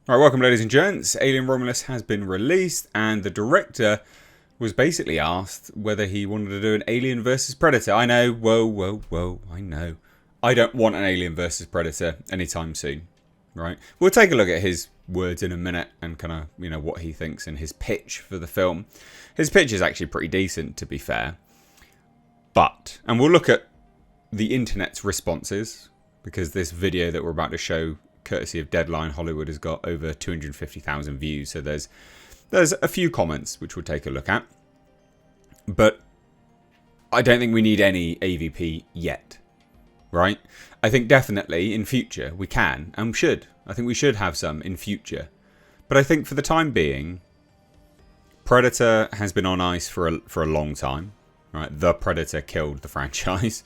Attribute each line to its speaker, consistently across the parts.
Speaker 1: Alright, welcome ladies and gents. Alien Romulus has been released and the director was basically asked whether he wanted to do an Alien versus Predator. I know, whoa, I know. I don't want an Alien versus Predator anytime soon, right? We'll take a look at his words in a minute and kind of, what he thinks and his pitch for the film. His pitch is actually pretty decent, to be fair. And we'll look at the internet's responses, because this video that we're about to show, courtesy of Deadline Hollywood, has got over 250,000 views. So there's a few comments which we'll take a look at. But I don't think we need any AVP yet, right? I think definitely in future we can and should. I think we should have some in future. But I think for the time being, Predator has been on ice for a long time, right? The Predator killed the franchise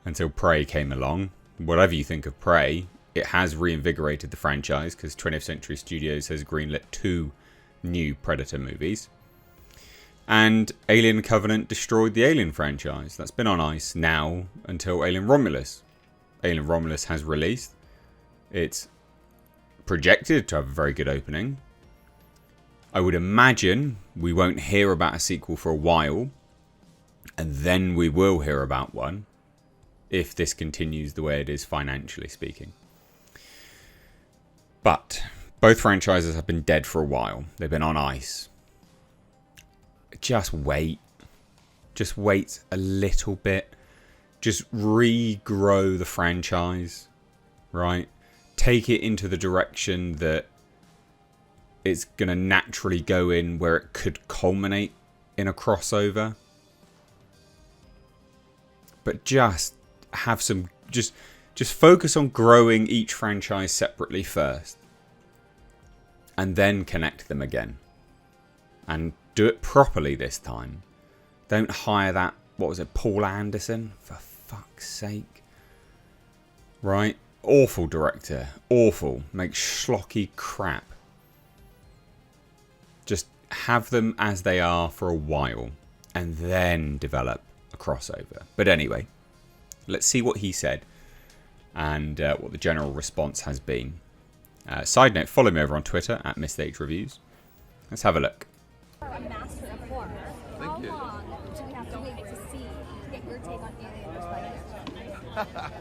Speaker 1: until Prey came along. Whatever you think of Prey, it has reinvigorated the franchise because 20th Century Studios has greenlit 2 new Predator movies. And Alien Covenant destroyed the Alien franchise. That's been on ice now until Alien Romulus. Alien Romulus has released. It's projected to have a very good opening. I would imagine we won't hear about a sequel for a while. And then we will hear about one, if this continues the way it is financially speaking. But both franchises have been dead for a while. They've been on ice. Just wait. Just wait a little bit. Just regrow the franchise, right? Take it into the direction that it's going to naturally go in, where it could culminate in a crossover. But just have some... Just focus on growing each franchise separately first. And then connect them again. And do it properly this time. Don't hire that, what was it, Paul Anderson? For fuck's sake. Right? Awful director. Awful. Makes schlocky crap. Just have them as they are for a while. And then develop a crossover. But anyway, let's see what he said. And what the general response has been. Side note, follow me over on Twitter at Mr. Reviews. Let's have a look.
Speaker 2: A master of horror. How long do we have to wait to see, get your take on Alien vs. Predator?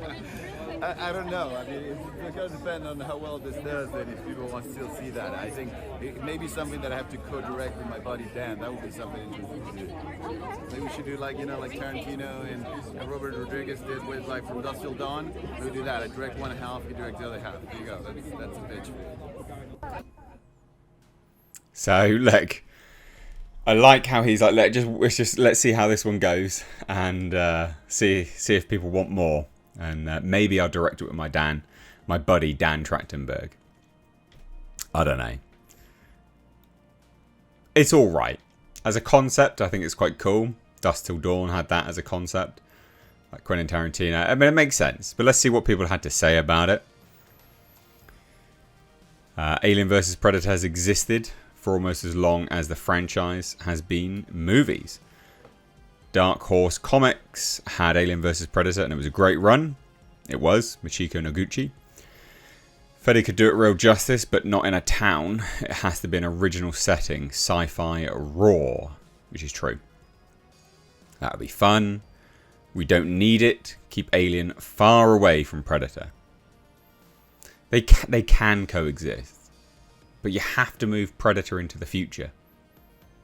Speaker 3: I don't know. I mean, it's going to depend on how well this does and if people want to still see that. I think it may be something that I have to co-direct with my buddy Dan. That would be something interesting to do. Maybe we should do like Tarantino and Robert Rodriguez did with like From Dusk Till Dawn. We do that. I direct one half, you direct the other half. There you go. That's a pitch.
Speaker 1: So look, I like how he's like, let's see how this one goes and see if people want more. And maybe I'll direct it with my buddy Dan Trachtenberg. I don't know. It's all right as a concept. I think it's quite cool. Dusk Till Dawn had that as a concept, like Quentin Tarantino. I mean, it makes sense. But let's see what people had to say about it. Alien vs. Predator has existed for almost as long as the franchise has been movies. Dark Horse Comics had Alien vs. Predator and it was a great run. It was. Michiko Noguchi. Fede could do it real justice, but not in a town. It has to be an original setting. Sci-fi raw. Which is true. That would be fun. We don't need it. Keep Alien far away from Predator. They can coexist. But you have to move Predator into the future.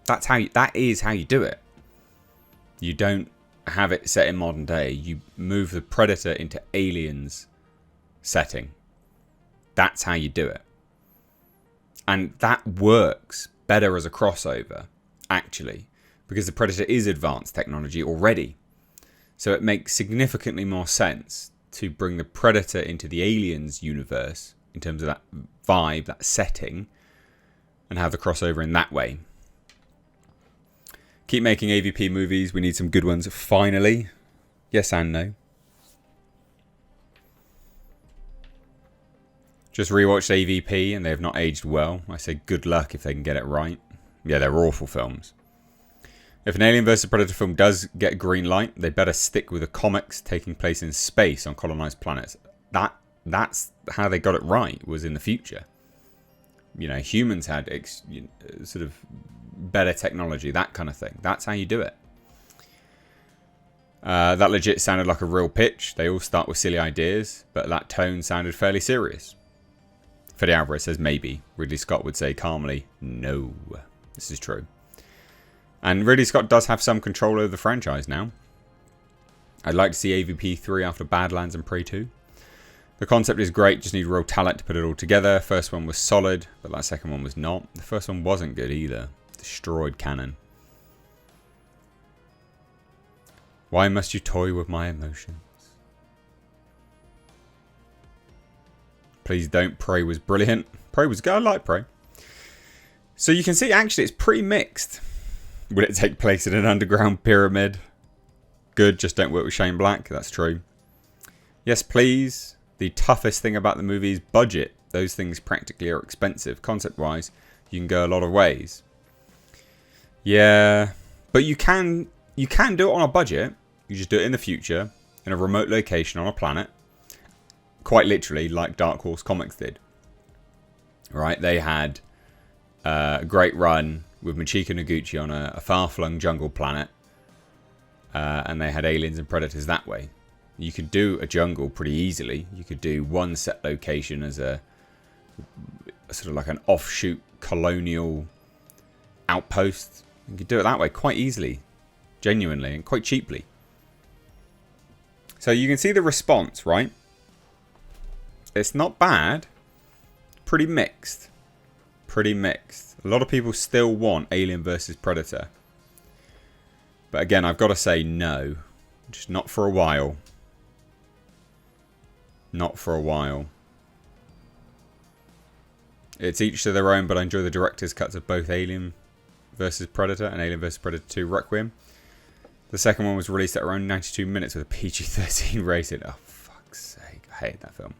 Speaker 1: That is how you do it. You don't have it set in modern day. You move the Predator into Aliens setting. That's how you do it. And that works better as a crossover, actually, because the Predator is advanced technology already. So it makes significantly more sense to bring the Predator into the Aliens universe in terms of that vibe, that setting, and have the crossover in that way. Keep making AVP movies. We need some good ones finally. Yes and no. Just rewatched AVP and they have not aged well. I say good luck if they can get it right. Yeah, they're awful films. If an Alien vs. Predator film does get a green light, they better stick with the comics taking place in space on colonized planets. That's how they got it right, was in the future. humans had sort of better technology, that kind of thing. That's how you do it. That legit sounded like a real pitch. They all start with silly ideas, but that tone sounded fairly serious. Fede Álvarez says maybe. Ridley Scott would say calmly, no. This is true. And Ridley Scott does have some control over the franchise now. I'd like to see AVP 3 after Badlands and Prey 2. The concept is great, just need real talent to put it all together. First one was solid, but that second one was not. The first one wasn't good either. Destroyed canon. Why must you toy with my emotions? Please don't. Prey was brilliant. Prey was good. I like Prey. So you can see, actually, it's pretty mixed. Would it take place in an underground pyramid? Good, just don't work with Shane Black. That's true. Yes, please. The toughest thing about the movie is budget. Those things practically are expensive. Concept-wise, you can go a lot of ways. Yeah, but you can do it on a budget. You just do it in the future, in a remote location on a planet. Quite literally, like Dark Horse Comics did. Right? They had a great run with Machiko Noguchi on a far-flung jungle planet. And they had aliens and predators that way. You could do a jungle pretty easily. You could do one set location as a sort of like an offshoot colonial outpost. You could do it that way quite easily, genuinely, and quite cheaply. So you can see the response, right? It's not bad. Pretty mixed. Pretty mixed. A lot of people still want Alien vs Predator. But again, I've got to say no. Just not for a while. Not for a while. It's each to their own, but I enjoy the director's cuts of both Alien vs Predator and Alien vs Predator 2 Requiem. The second one was released at around 92 minutes with a PG-13 rating. Oh, fuck's sake. I hate that film.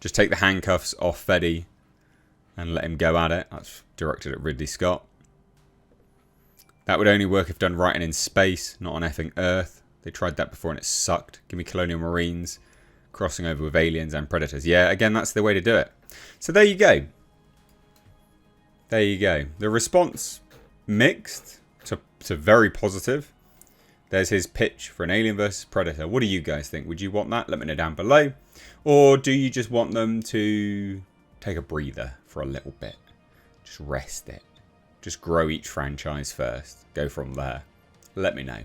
Speaker 1: Just take the handcuffs off Fede and let him go at it. That's directed at Ridley Scott. That would only work if done right and in space, not on effing Earth. They tried that before and it sucked. Give me Colonial Marines crossing over with aliens and predators. Yeah, again, that's the way to do it. So there you go. There you go. The response, mixed to very positive. There's his pitch for an Alien vs Predator. What do you guys think? Would you want that? Let me know down below. Or do you just want them to take a breather for a little bit? Just rest it. Just grow each franchise first. Go from there. Let me know.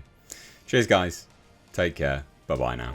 Speaker 1: Cheers, guys. Take care. Bye-bye now.